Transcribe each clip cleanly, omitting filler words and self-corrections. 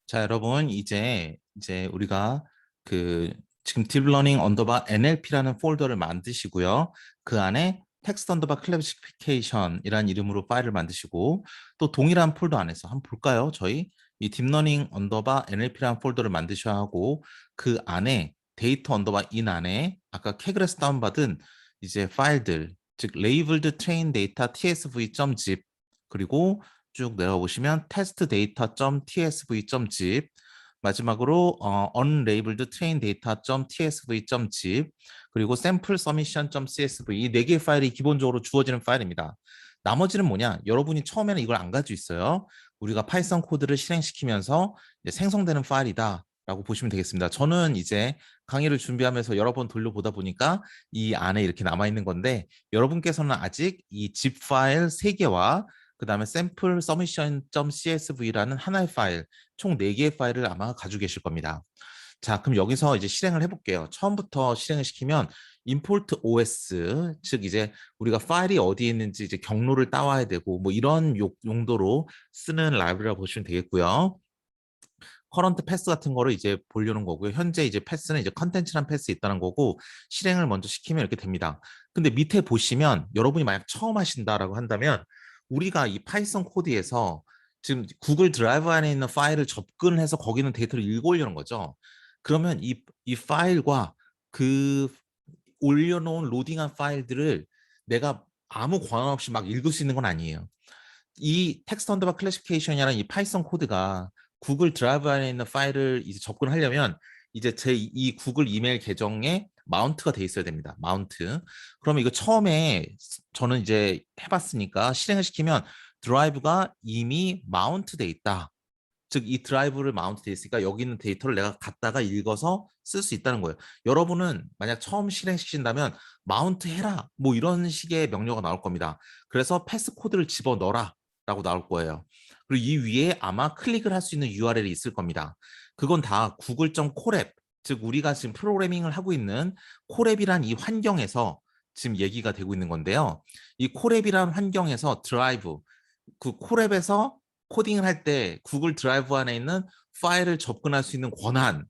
자, 여러분, 이제 우리가 그 지금 딥러닝 언더바 NLP라는 폴더를 만드시고요. 그 안에 텍스트 언더바 클래시피케이션이라는 이름으로 파일을 만드시고 또 동일한 폴더 안에서 한번 볼까요? 저희 이 딥러닝 언더바 NLP라는 폴더를 만드셔야 하고 그 안에 데이터 언더바 인 안에 아까 캐글에서 다운받은 이제 파일들 즉 labeled train data tsv.zip 그리고 쭉 내려보시면 test data.tsv.zip 마지막으로 unlabeled train data.tsv.zip 그리고 sample submission.csv 이 네 개의 파일이 기본적으로 주어지는 파일입니다. 나머지는 뭐냐? 여러분이 처음에는 이걸 안 가지고 있어요. 우리가 파이썬 코드를 실행시키면서 이제 생성되는 파일이다. 라고 보시면 되겠습니다. 저는 이제 강의를 준비하면서 여러 번 돌려보다 보니까 이 안에 이렇게 남아있는 건데 여러분께서는 아직 이 zip 파일 3개와 그 다음에 sample submission.csv라는 하나의 파일, 총 4개의 파일을 아마 가지고 계실 겁니다. 자, 그럼 여기서 이제 실행을 해볼게요. 처음부터 실행을 시키면 import os, 즉 이제 우리가 파일이 어디에 있는지 이제 경로를 따와야 되고 뭐 이런 용도로 쓰는 라이브러리라고 보시면 되겠고요. 커런트 패스 같은 거를 이제 보려는 거고요. 현재 이제 패스는 이제 컨텐츠란 패스 있다는 거고 실행을 먼저 시키면 이렇게 됩니다. 근데 밑에 보시면 여러분이 만약 처음 하신다라고 한다면 우리가 이 파이썬 코드에서 지금 구글 드라이브 안에 있는 파일을 접근을 해서 거기는 데이터를 읽어 올리는 거죠. 그러면 이 파일과 그 올려놓은 로딩한 파일들을 내가 아무 권한 없이 막 읽을 수 있는 건 아니에요. 이 텍스트 언더바 클래시피케이션이라는 이 파이썬 코드가 구글 드라이브 안에 있는 파일을 이제 접근하려면 이제 제 이 구글 이메일 계정에 마운트가 돼 있어야 됩니다. 마운트. 그러면 이거 처음에 저는 이제 해봤으니까 실행을 시키면 드라이브가 이미 마운트 돼 있다. 즉 이 드라이브를 마운트 돼 있으니까 여기 있는 데이터를 내가 갖다가 읽어서 쓸 수 있다는 거예요. 여러분은 만약 처음 실행시킨다면 마운트 해라 뭐 이런 식의 명령어가 나올 겁니다. 그래서 패스 코드를 집어넣어라 라고 나올 거예요. 그리고 이 위에 아마 클릭을 할 수 있는 URL이 있을 겁니다. 그건 다 구글.콜앱 즉 우리가 지금 프로그래밍을 하고 있는 콜앱이란 이 환경에서 지금 얘기가 되고 있는 건데요. 이 콜앱이란 환경에서 드라이브 그 콜앱에서 코딩을 할 때 구글 드라이브 안에 있는 파일을 접근할 수 있는 권한을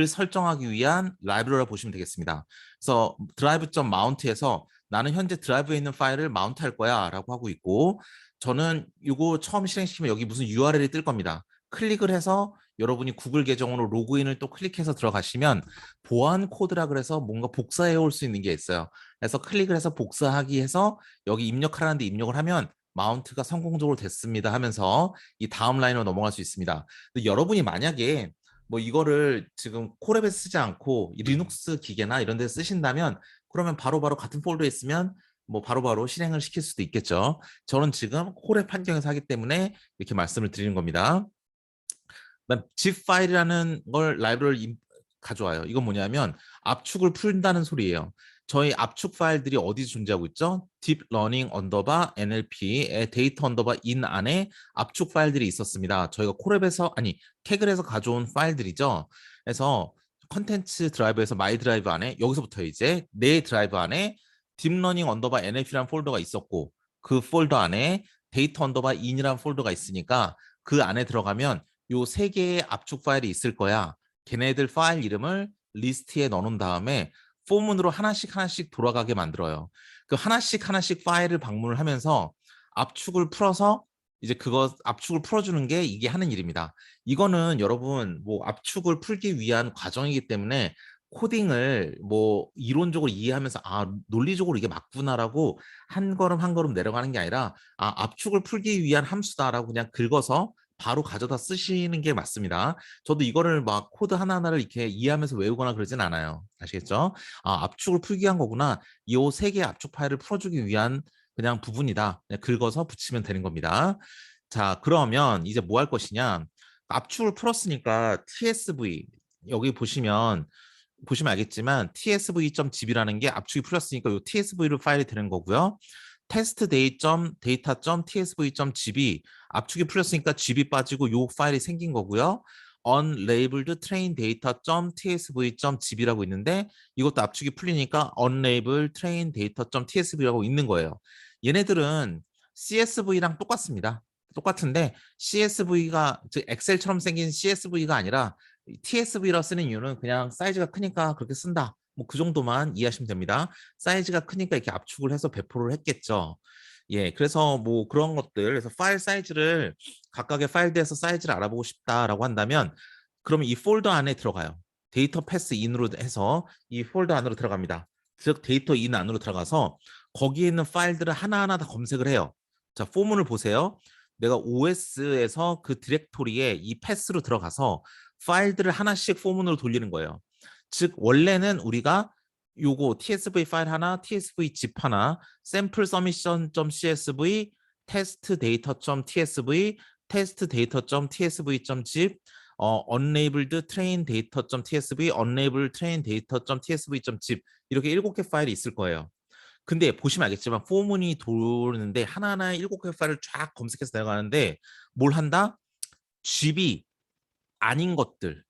설정하기 위한 라이브러리를 보시면 되겠습니다. 그래서 drive.mount에서 나는 현재 드라이브에 있는 파일을 마운트할 거야 라고 하고 있고 저는 이거 처음 실행시키면 여기 무슨 URL이 뜰 겁니다. 클릭을 해서 여러분이 구글 계정으로 로그인을 또 클릭해서 들어가시면 보안 코드라 그래서 뭔가 복사해 올 수 있는 게 있어요. 그래서 클릭을 해서 복사하기 해서 여기 입력하라는 데 입력을 하면 마운트가 성공적으로 됐습니다 하면서 이 다음 라인으로 넘어갈 수 있습니다. 근데 여러분이 만약에 뭐 이거를 지금 콜앱에 쓰지 않고 이 리눅스 기계나 이런 데 쓰신다면 그러면 바로바로 같은 폴더에 있으면 뭐 바로바로 실행을 시킬 수도 있겠죠. 저는 지금 콜앱 환경에서 하기 때문에 이렇게 말씀을 드리는 겁니다. 그다음 zip 파일이라는 걸 라이브러리를 가져와요. 이건 뭐냐면 압축을 푼다는 소리예요. 저희 압축 파일들이 어디 존재하고 있죠? 딥 러닝 언더바 NLP의 데이터 언더바 인 안에 압축 파일들이 있었습니다. 저희가 콜앱에서 아니 캐글에서 가져온 파일들이죠. 그래서 컨텐츠 드라이브에서 마이 드라이브 안에 여기서부터 이제 내 드라이브 안에 딥 러닝 언더바 NLP라는 폴더가 있었고 그 폴더 안에 데이터 언더바 인이라는 폴더가 있으니까 그 안에 들어가면 요 세 개의 압축 파일이 있을 거야. 걔네들 파일 이름을 리스트에 넣어놓은 다음에 포문으로 하나씩 하나씩 돌아가게 만들어요. 그 하나씩 하나씩 파일을 방문을 하면서 압축을 풀어서 이제 그거 압축을 풀어주는 게 이게 하는 일입니다. 이거는 여러분 뭐 압축을 풀기 위한 과정이기 때문에 코딩을 뭐 이론적으로 이해하면서 아 논리적으로 이게 맞구나라고 한 걸음 한 걸음 내려가는 게 아니라 아 압축을 풀기 위한 함수다라고 그냥 긁어서 바로 가져다 쓰시는 게 맞습니다. 저도 이거를 막 코드 하나하나를 이렇게 이해하면서 외우거나 그러진 않아요. 아시겠죠? 아, 압축을 풀기 위한 거구나. 이 세 개의 압축 파일을 풀어주기 위한 그냥 부분이다. 그냥 긁어서 붙이면 되는 겁니다. 자, 그러면 이제 뭐 할 것이냐? 압축을 풀었으니까 TSV 여기 보시면 알겠지만 tsv.zip이라는 게 압축이 풀렸으니까 이 tsv로 파일이 되는 거고요. testdata.tsv.zip이 압축이 풀렸으니까 zip이 빠지고 이 파일이 생긴 거고요. unlabeled train data.tsv.zip이라고 있는데 이것도 압축이 풀리니까 unlabeled train data.tsv라고 있는 거예요. 얘네들은 CSV랑 똑같습니다. 똑같은데 CSV가 즉 엑셀처럼 생긴 CSV가 아니라 TSV라 쓰는 이유는 그냥 사이즈가 크니까 그렇게 쓴다. 뭐 그 정도만 이해하시면 됩니다. 사이즈가 크니까 이렇게 압축을 해서 배포를 했겠죠. 예, 그래서 뭐 그런 것들, 그래서 파일 사이즈를 각각의 파일들에서 사이즈를 알아보고 싶다라고 한다면, 그러면 이 폴더 안에 들어가요. 데이터 패스 인으로 해서 이 폴더 안으로 들어갑니다. 즉 데이터 인 안으로 들어가서 거기에 있는 파일들을 하나하나 다 검색을 해요. 자, 포문을 보세요. 내가 OS에서 그 디렉토리에 이 패스로 들어가서 파일들을 하나씩 포문으로 돌리는 거예요. 즉 원래는 우리가 요거 TSV 파일 하나, TSV zip 하나, 샘플 서미션.csv, 테스트 데이터.tsv, 테스트 데이터.tsv.zip, unlabeled train data.tsv, unlabeled train data.tsv.zip 이렇게 7개 파일이 있을 거예요. 근데 보시면 알겠지만 포문이 도는데 하나하나 7개 파일을 쫙 검색해서 내려가는데 뭘 한다? zip이 아닌 것들만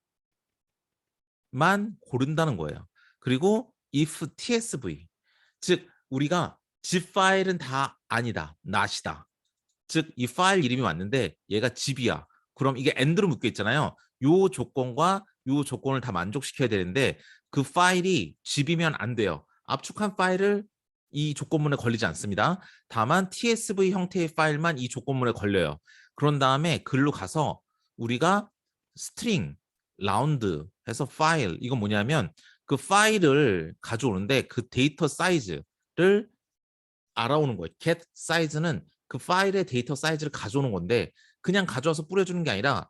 고른다는 거예요. 그리고 if tsv, 즉 우리가 zip 파일은 다 아니다, not이다. 즉 이 파일 이름이 왔는데 얘가 zip이야. 그럼 이게 and로 묶여 있잖아요. 요 조건과 요 조건을 다 만족시켜야 되는데 그 파일이 zip이면 안 돼요. 압축한 파일을 이 조건문에 걸리지 않습니다. 다만 tsv 형태의 파일만 이 조건문에 걸려요. 그런 다음에 글로 가서 우리가 string, round 해서 파일, 이건 뭐냐면 그 파일을 가져오는데 그 데이터 사이즈를 알아오는 거예요. get 사이즈는 그 파일의 데이터 사이즈를 가져오는 건데 그냥 가져와서 뿌려주는 게 아니라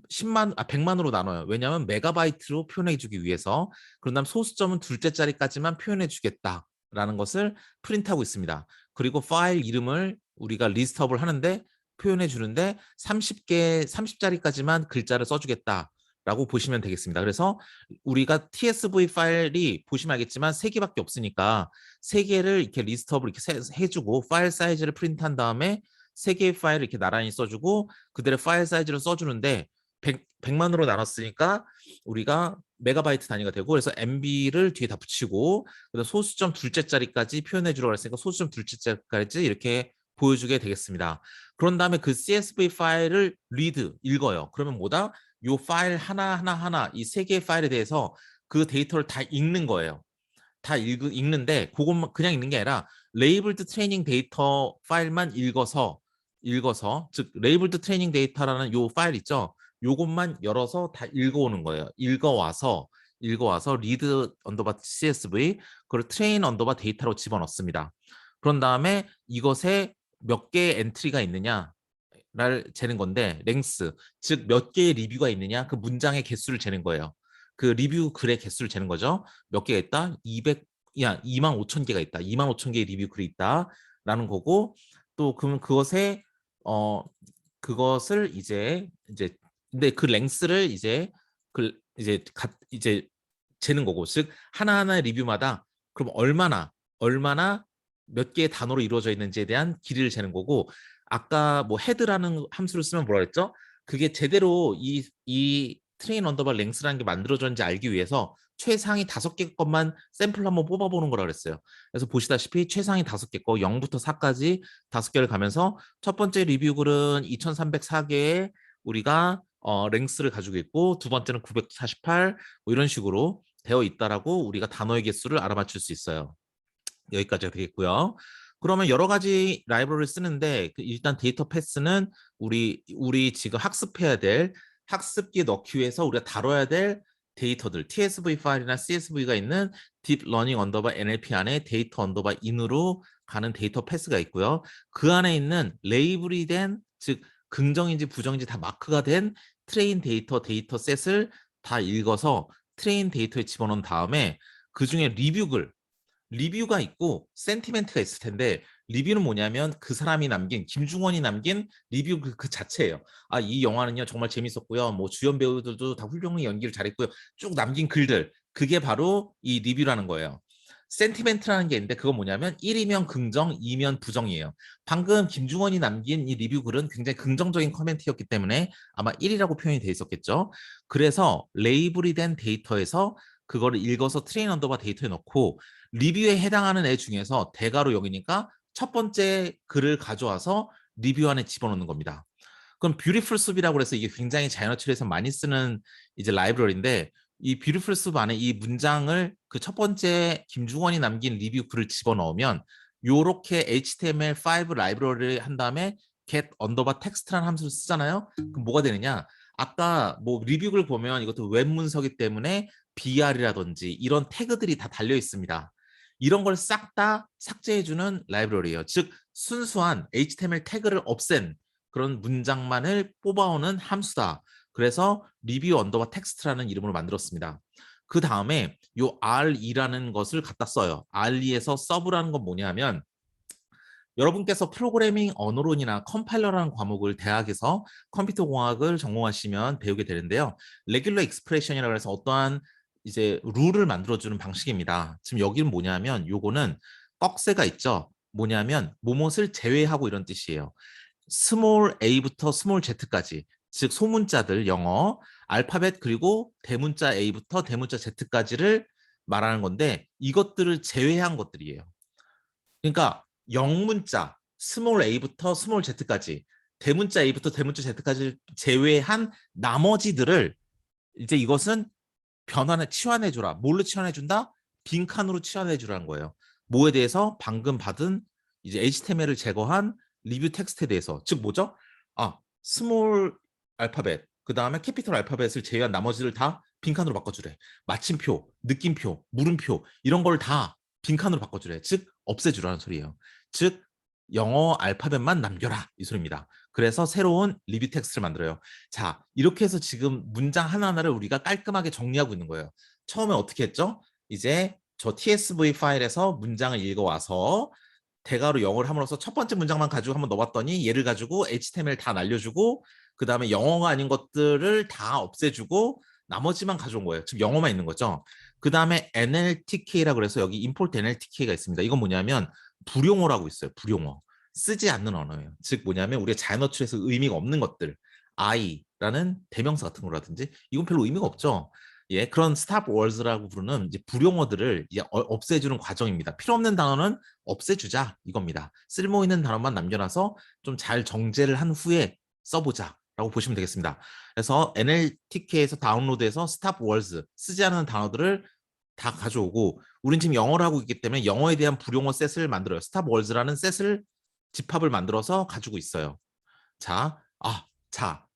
100만으로 나눠요. 왜냐하면 메가바이트로 표현해주기 위해서. 그런 다음 소수점은 둘째 자리까지만 표현해주겠다라는 것을 프린트하고 있습니다. 그리고 파일 이름을 우리가 리스트업을 하는데 표현해주는데 30자리까지만 글자를 써주겠다. 라고 보시면 되겠습니다. 그래서 우리가 TSV 파일이 보시면 알겠지만 3개밖에 없으니까 3개를 이렇게 리스트업을 이렇게 해주고 파일 사이즈를 프린트한 다음에 3개의 파일을 이렇게 나란히 써주고 그들의 파일 사이즈를 써주는데 100만으로 나눴으니까 우리가 메가바이트 단위가 되고 그래서 MB를 뒤에 다 붙이고 그다음 소수점 둘째 자리까지 표현해 주라고 했으니까 소수점 둘째 자리까지 이렇게 보여주게 되겠습니다. 그런 다음에 그 CSV 파일을 리드, 읽어요. 그러면 뭐다? 요 파일 하나 이 3개의 파일에 대해서 그 데이터를 다 읽는 거예요. 다 읽는데 그것만 그냥 읽는 게 아니라 레이블드 트레이닝 데이터 파일만 읽어서 즉 레이블드 트레이닝 데이터라는 요 파일 있죠. 요것만 열어서 다 읽어오는 거예요. 읽어와서 리드 언더바 CSV 그리고 트레인 언더바 데이터로 집어넣습니다. 그런 다음에 이것에 몇 개의 엔트리가 있느냐 를 재는 건데 랭스, 즉 몇 개의 리뷰가 있느냐 그 문장의 개수를 재는 거예요. 그 리뷰 글의 개수를 재는 거죠. 몇 개가 있다? 2만 5천 개가 있다. 2만 5천 개의 리뷰 글이 있다라는 거고 또 그러면 그것을 이제 근데 그 랭스를 이제 재는 거고 즉 하나하나의 리뷰마다 그럼 얼마나 몇 개의 단어로 이루어져 있는지에 대한 길이를 재는 거고 아까 뭐 헤드라는 함수를 쓰면 뭐라 그랬죠? 그게 제대로 이 트레인 언더바 랭스라는 게 만들어졌는지 알기 위해서 최상위 5개 것만 샘플 한번 뽑아보는 거라 그랬어요. 그래서 보시다시피 최상위 5개 거 0부터 4까지 5개를 가면서 첫 번째 리뷰 글은 2304개의 우리가 랭스를 가지고 있고 두 번째는 948 뭐 이런 식으로 되어 있다라고 우리가 단어의 개수를 알아맞힐 수 있어요. 여기까지가 되겠고요. 그러면 여러 가지 라이브러리를 쓰는데 일단 데이터 패스는 우리 지금 학습해야 될 학습기에 넣기 위해서 우리가 다뤄야 될 데이터들 TSV 파일이나 CSV가 있는 딥 러닝 언더바 NLP 안에 데이터 언더바 인으로 가는 데이터 패스가 있고요. 그 안에 있는 레이블이 된 즉 긍정인지 부정인지 다 마크가 된 트레인 데이터 셋을 다 읽어서 트레인 데이터에 집어넣은 다음에 그 중에 리뷰가 있고 센티멘트가 있을 텐데 리뷰는 뭐냐면 그 사람이 남긴 김중원이 남긴 리뷰 그 자체예요. 아, 이 영화는요 정말 재밌었고요. 뭐 주연 배우들도 다 훌륭히 연기를 잘했고요. 쭉 남긴 글들 그게 바로 이 리뷰라는 거예요. 센티멘트라는 게 있는데 그건 뭐냐면 1이면 긍정, 2면 부정이에요. 방금 김중원이 남긴 이 리뷰 글은 굉장히 긍정적인 커멘트였기 때문에 아마 1이라고 표현이 돼 있었겠죠. 그래서 레이블이 된 데이터에서 그거를 읽어서 트레인 언더바 데이터에 넣고 리뷰에 해당하는 애 중에서 대가로 여기니까 첫 번째 글을 가져와서 리뷰 안에 집어넣는 겁니다. 그럼 뷰티풀 숲이라고 해서 이게 굉장히 자이너츠에서 많이 쓰는 이제 라이브러리인데 이 뷰티풀 숲 안에 이 문장을 그 첫 번째 김중원이 남긴 리뷰 글을 집어넣으면 요렇게 HTML5 라이브러리를 한 다음에 get 언더바 텍스트라는 함수를 쓰잖아요. 그럼 뭐가 되느냐? 아까 뭐 리뷰글 보면 이것도 웹 문서기 때문에 BR이라든지 이런 태그들이 다 달려 있습니다. 이런 걸 싹 다 삭제해주는 라이브러리예요. 즉 순수한 HTML 태그를 없앤 그런 문장만을 뽑아오는 함수다. 그래서 리뷰 언더바 텍스트라는 이름으로 만들었습니다. 그 다음에 요 R2라는 것을 갖다 써요. R2에서 서브라는 건 뭐냐면 여러분께서 프로그래밍 언어론이나 컴파일러라는 과목을 대학에서 컴퓨터 공학을 전공하시면 배우게 되는데요. 레귤러 익스프레션이라고 해서 어떠한 이제 룰을 만들어주는 방식입니다. 지금 여기는 뭐냐면 요거는 꺽쇠가 있죠. 뭐냐면 뭐뭇을 제외하고 이런 뜻이에요. 스몰 a부터 스몰 z까지 즉 소문자들 영어 알파벳 그리고 대문자 a부터 대문자 z까지를 말하는 건데 이것들을 제외한 것들이에요. 그러니까 영문자 스몰 a부터 스몰 z까지 대문자 a부터 대문자 z까지 제외한 나머지들을 이제 이것은 변환에 치환해 주라. 뭘로 치환해 준다? 빈칸으로 치환해 주라는 거예요. 뭐에 대해서 방금 받은 이제 HTML을 제거한 리뷰 텍스트에 대해서 즉 뭐죠? 스몰 알파벳 그 다음에 캐피털 알파벳을 제외한 나머지를 다 빈칸으로 바꿔주래. 마침표, 느낌표, 물음표 이런 걸 다 빈칸으로 바꿔주래. 즉 없애주라는 소리예요. 즉 영어 알파벳만 남겨라 이 소리입니다. 그래서 새로운 리뷰 텍스트를 만들어요. 자, 이렇게 해서 지금 문장 하나하나를 우리가 깔끔하게 정리하고 있는 거예요. 처음에 어떻게 했죠? 이제 저 TSV 파일에서 문장을 읽어와서 대괄호 영어를 함으로써 첫 번째 문장만 가지고 한번 넣어봤더니 얘를 가지고 HTML 다 날려주고 그 다음에 영어가 아닌 것들을 다 없애주고 나머지만 가져온 거예요. 지금 영어만 있는 거죠. 그 다음에 NLTK라고 그래서 여기 import NLTK가 있습니다. 이건 뭐냐면 불용어라고 있어요. 불용어. 쓰지 않는 언어예요. 즉 뭐냐면 우리가 자연어출에서 의미가 없는 것들 I라는 대명사 같은 거라든지 이건 별로 의미가 없죠. 예, 그런 stop words라고 부르는 이제 불용어들을 이제 없애주는 과정입니다. 필요 없는 단어는 없애주자 이겁니다. 쓸모 있는 단어만 남겨놔서 좀 잘 정제를 한 후에 써보자라고 보시면 되겠습니다. 그래서 NLTK에서 다운로드해서 stop words 쓰지 않는 단어들을 다 가져오고 우린 지금 영어를 하고 있기 때문에 영어에 대한 불용어 셋을 만들어요. stop words라는 셋을 집합을 만들어서 가지고 있어요. 자,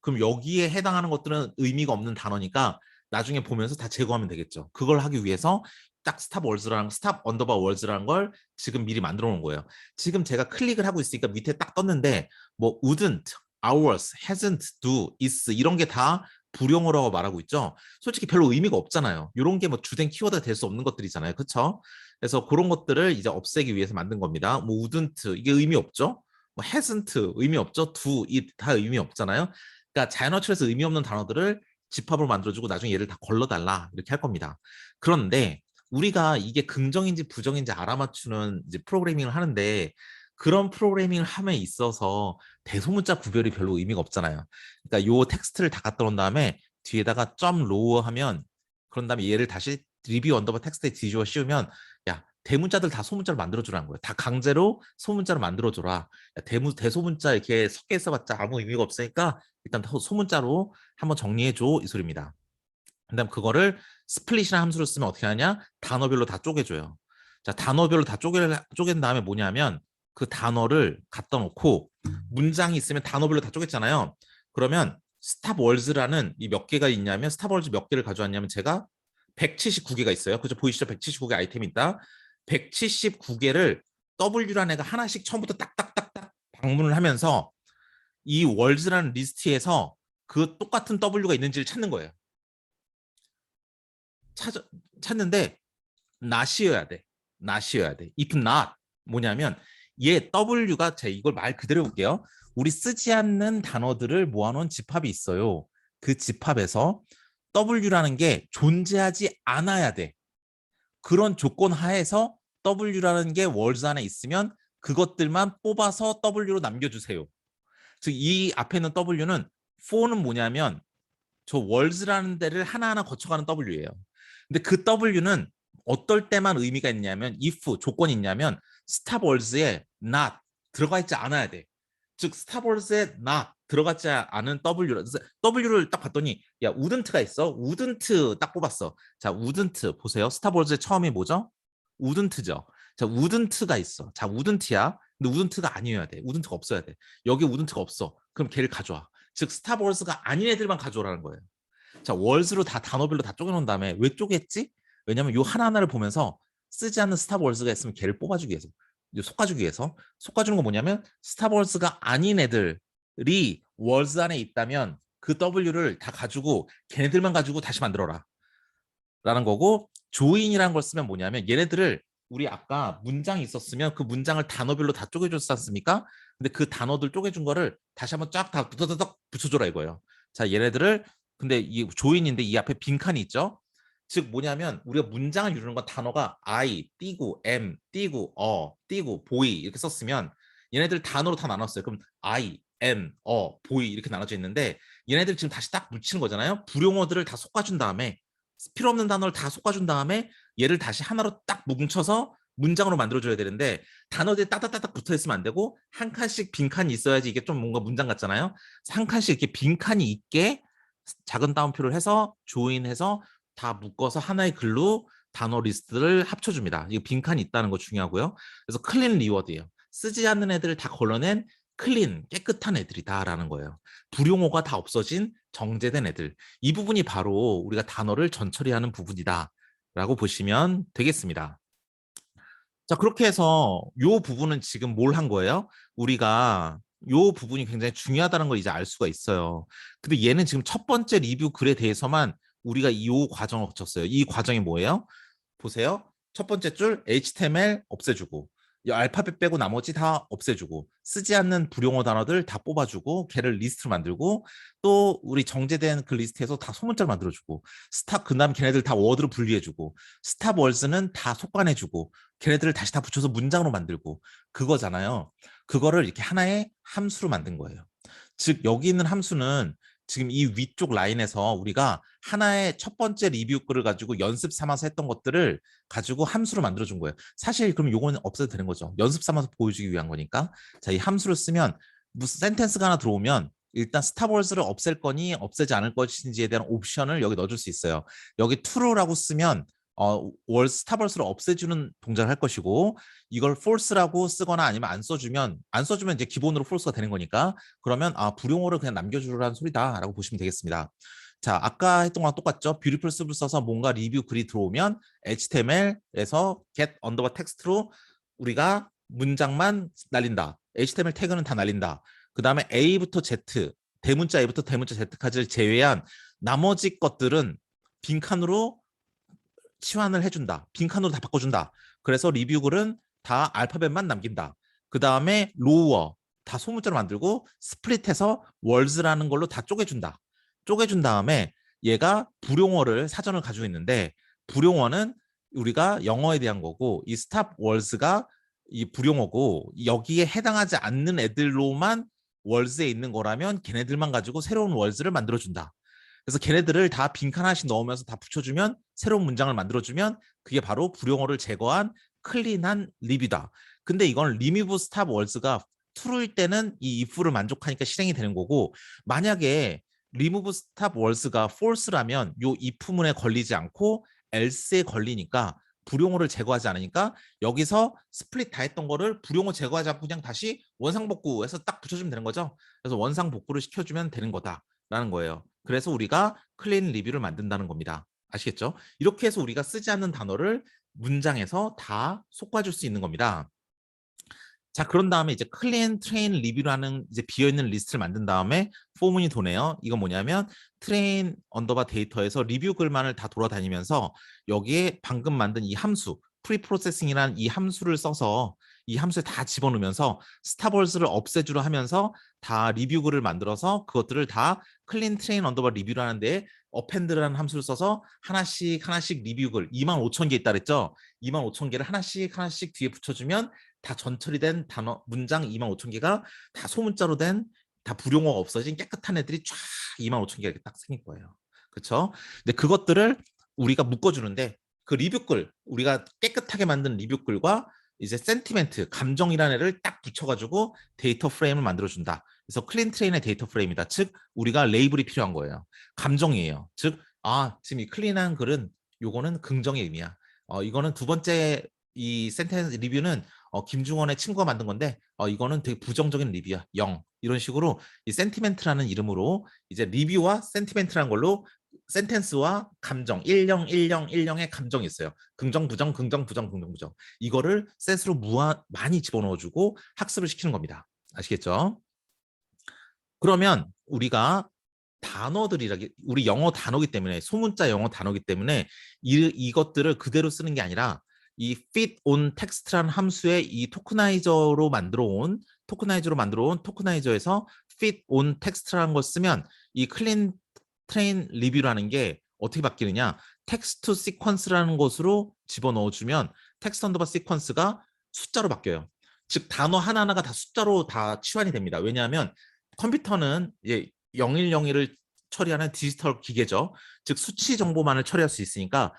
그럼 여기에 해당하는 것들은 의미가 없는 단어니까 나중에 보면서 다 제거하면 되겠죠. 그걸 하기 위해서 딱 스탑 월즈라는 스탑 언더바 월즈라는 걸 지금 미리 만들어 놓은 거예요. 지금 제가 클릭을 하고 있으니까 밑에 딱 떴는데 뭐 wouldn't, ours, hasn't, do, is 이런 게 다 불용어라고 말하고 있죠. 솔직히 별로 의미가 없잖아요. 이런 게 뭐 주된 키워드가 될 수 없는 것들이잖아요. 그렇죠? 그래서 그런 것들을 이제 없애기 위해서 만든 겁니다. 뭐 wouldn't 이게 의미 없죠. 뭐 hasn't 의미 없죠. do, it 다 의미 없잖아요. 그러니까 자연어출에서 의미 없는 단어들을 집합으로 만들어주고 나중에 얘를 다 걸러달라 이렇게 할 겁니다. 그런데 우리가 이게 긍정인지 부정인지 알아맞추는 이제 프로그래밍을 하는데 그런 프로그래밍을 함에 있어서 대소문자 구별이 별로 의미가 없잖아요. 그러니까 요 텍스트를 다 갖다 놓은 다음에 뒤에다가 점 로우 하면 그런 다음에 얘를 다시 리뷰 언더바 텍스트에 뒤집어 씌우면 야 대문자들 다 소문자로 만들어주라는 거예요. 다 강제로 소문자로 만들어줘라. 대소문자 이렇게 섞여 있어봤자 아무 의미가 없으니까 일단 소문자로 한번 정리해줘 이 소리입니다. 그다음 그거를 스플릿이라는 함수를 쓰면 어떻게 하냐? 단어별로 다 쪼개줘요. 자, 단어별로 다 쪼갠 다음에 뭐냐면 그 단어를 갖다 놓고 문장이 있으면 단어별로 다 쪼갰잖아요. 그러면 스탑 월즈라는 이 몇 개가 있냐면 스탑 월즈 몇 개를 가져왔냐면 제가 179개가 있어요. 그죠? 보이시죠? 179개 아이템이 있다. 179개를 W라는 애가 하나씩 처음부터 딱딱딱딱 방문을 하면서 이 월즈라는 리스트에서 그 똑같은 W가 있는지를 찾는 거예요. 찾는데 not이어야 돼. not이어야 돼. if not 뭐냐면 얘 W가 제가 이걸 말 그대로 볼게요. 우리 쓰지 않는 단어들을 모아놓은 집합이 있어요. 그 집합에서 W라는 게 존재하지 않아야 돼. 그런 조건 하에서 W라는 게 월드 안에 있으면 그것들만 뽑아서 W로 남겨주세요. 즉 이 앞에 있는 W는 for는 뭐냐면 저 월즈라는 데를 하나하나 거쳐가는 W예요. 근데 그 W는 어떨 때만 의미가 있냐면 if 조건이 있냐면 stop words에 not 들어가 있지 않아야 돼. 즉 stop words에 not 들어가지 않은 W를 딱 봤더니 야 wouldn't가 있어. wouldn't 딱 뽑았어. 자 wouldn't 보세요. 스타벅스의 처음이 뭐죠? wouldn't죠. 자 wouldn't가 있어. 자 wouldn't야. 근데 wouldn't가 아니어야 돼. wouldn't가 없어야 돼. 여기 wouldn't가 없어. 그럼 걔를 가져와. 즉 스타벅스가 아닌 애들만 가져오라는 거예요. 자 월즈로 다 단어별로 다 쪼개놓은 다음에 왜 쪼갰지? 왜냐면 요 하나하나를 보면서 쓰지 않는 스타벅스가 있으면 걔를 뽑아주기 위해서. 속아주기 위해서. 속아주는 건 뭐냐면 스타벅스가 아닌 애들이 월즈 안에 있다면 그 W를 다 가지고 걔네들만 가지고 다시 만들어라 라는 거고, 조인이라는 걸 쓰면 뭐냐면 얘네들을 우리 아까 문장이 있었으면 그 문장을 단어별로 다 쪼개줬지 않습니까? 근데 그 단어들 쪼개준 거를 다시 한번 쫙 다 두더덕 붙여줘라 이거예요. 자 얘네들을 근데 이 조인인데 이 앞에 빈칸이 있죠. 즉 뭐냐면 우리가 문장을 이루는 건 단어가 I 띄고 M 띄고 띄고 보이 이렇게 썼으면 얘네들 단어로 다 나눴어요. 그럼 I M 보이 이렇게 나눠져 있는데 얘네들 지금 다시 딱 묻히는 거잖아요. 불용어들을 다 솎아준 다음에 필요 없는 단어를 다 솎아준 다음에 얘를 다시 하나로 딱 뭉쳐서 문장으로 만들어줘야 되는데 단어들이 따닥따닥 붙어있으면 안 되고 한 칸씩 빈칸이 있어야지 이게 좀 뭔가 문장 같잖아요. 한 칸씩 이렇게 빈칸이 있게 작은 따옴표를 해서 조인해서 다 묶어서 하나의 글로 단어 리스트를 합쳐줍니다. 이거 빈칸이 있다는 거 중요하고요. 그래서 클린 리워드예요. 쓰지 않는 애들을 다 걸러낸 클린, 깨끗한 애들이다라는 거예요. 불용어가 다 없어진 정제된 애들. 이 부분이 바로 우리가 단어를 전처리하는 부분이다라고 보시면 되겠습니다. 자, 그렇게 해서 이 부분은 지금 뭘 한 거예요? 우리가 이 부분이 굉장히 중요하다는 걸 이제 알 수가 있어요. 근데 얘는 지금 첫 번째 리뷰 글에 대해서만 우리가 이 과정을 거쳤어요. 이 과정이 뭐예요? 보세요. 첫 번째 줄 HTML 없애주고 이 알파벳 빼고 나머지 다 없애주고 쓰지 않는 불용어 단어들 다 뽑아주고 걔를 리스트로 만들고 또 우리 정제된 그 리스트에서 다 소문자를 만들어주고 그다음 걔네들 다 워드로 분리해주고 스탑 월즈는 다 속간해주고 걔네들을 다시 다 붙여서 문장으로 만들고 그거잖아요. 그거를 이렇게 하나의 함수로 만든 거예요. 즉 여기 있는 함수는 지금 이 위쪽 라인에서 우리가 하나의 첫 번째 리뷰 글을 가지고 연습 삼아서 했던 것들을 가지고 함수로 만들어준 거예요. 사실 그럼 요거는 없애도 되는 거죠. 연습 삼아서 보여주기 위한 거니까. 자, 이 함수를 쓰면 무슨 센텐스가 하나 들어오면 일단 스타벅스를 없앨 거니 없애지 않을 것인지에 대한 옵션을 여기 넣어줄 수 있어요. 여기 true라고 쓰면 스타벅스를 없애주는 동작을 할 것이고 이걸 false라고 쓰거나 아니면 안 써주면 이제 기본으로 false가 되는 거니까 그러면 불용어를 그냥 남겨주라는 소리다라고 보시면 되겠습니다. 자, 아까 했던 거랑 똑같죠? beautiful 습을 써서 뭔가 리뷰 글이 들어오면 HTML에서 get underbar text로 우리가 문장만 날린다. HTML 태그는 다 날린다. 그 다음에 A부터 Z, 대문자 A부터 대문자 Z까지를 제외한 나머지 것들은 빈칸으로 치환을 해준다. 빈칸으로 다 바꿔준다. 그래서 리뷰글은 다 알파벳만 남긴다. 그 다음에 로우어 다 소문자로 만들고 스플릿해서 월즈라는 걸로 다 쪼개준다. 쪼개준 다음에 얘가 불용어를 사전을 가지고 있는데 불용어는 우리가 영어에 대한 거고 이 스탑 월즈가 이 불용어고 여기에 해당하지 않는 애들로만 월즈에 있는 거라면 걔네들만 가지고 새로운 월즈를 만들어준다. 그래서 걔네들을 다 빈칸 하나씩 넣으면서 다 붙여주면 새로운 문장을 만들어주면 그게 바로 불용어를 제거한 클린한 리뷰다. 근데 이건 remove stop words가 true일 때는 이 if를 만족하니까 실행이 되는 거고 만약에 remove stop words가 false라면 이 if문에 걸리지 않고 else에 걸리니까 불용어를 제거하지 않으니까 여기서 스플릿 다 했던 거를 불용어 제거하지 않고 그냥 다시 원상복구해서 딱 붙여주면 되는 거죠. 그래서 원상복구를 시켜주면 되는 거다라는 거예요. 그래서 우리가 클린 리뷰를 만든다는 겁니다. 아시겠죠? 이렇게 해서 우리가 쓰지 않는 단어를 문장에서 다 솎아줄 수 있는 겁니다. 자, 그런 다음에 이제 클린 트레인 리뷰라는 이제 비어있는 리스트를 만든 다음에 포문이 도네요. 이건 뭐냐면 트레인 언더바 데이터에서 리뷰 글만을 다 돌아다니면서 여기에 방금 만든 이 함수 프리프로세싱이라는 이 함수를 써서 이 함수에 다 집어넣으면서 스타벅스를 없애주려 하면서 다 리뷰 글을 만들어서 그것들을 다 클린 트레인 언더바 리뷰라는 데에 어펜드라는 함수를 써서 하나씩 리뷰 글 25,000개 있다 그랬죠? 25,000개를 하나씩 뒤에 붙여주면 다 전처리된 단어 문장 25,000개가 다 소문자로 된 다 불용어가 없어진 깨끗한 애들이 쫙 25,000개가 이렇게 딱 생길 거예요. 그렇죠? 근데 그것들을 우리가 묶어주는데 그 리뷰글 우리가 깨끗하게 만든 리뷰글과 이제 센티멘트 감정이라는 애를 딱 붙여가지고 데이터 프레임을 만들어준다. 그래서 클린 트레인의 데이터 프레임이다. 즉 우리가 레이블이 필요한 거예요. 감정이에요. 즉 지금 이 클린한 글은 요거는 긍정의 의미야. 이거는 두 번째 이 센텐스 리뷰는 김중원의 친구가 만든 건데 이거는 되게 부정적인 리뷰야. 0. 이런 식으로 이 센티멘트라는 이름으로 이제 리뷰와 센티멘트라는 걸로 센텐스와 감정 10, 10, 10의 감정이 있어요. 긍정, 부정, 긍정, 부정, 긍정, 부정. 이거를 셋으로 많이 집어넣어주고 학습을 시키는 겁니다. 아시겠죠? 그러면 우리가 우리 영어 단어기 때문에 소문자 영어 단어기 때문에 이것들을 그대로 쓰는 게 아니라 이 fit on text라는 함수의 이 토크나이저에서 fit on text라는 걸 쓰면 이 클린 트레인 리뷰라는 게 어떻게 바뀌느냐? 텍스트 시퀀스라는 것으로 집어넣어주면 텍스트 언더바 시퀀스가 숫자로 바뀌어요. 즉 단어 하나하나가 다 숫자로 다 치환이 됩니다. 왜냐하면 컴퓨터는 이제 010을 처리하는 디지털 기계죠. 즉 수치 정보만을 처리할 수 있으니까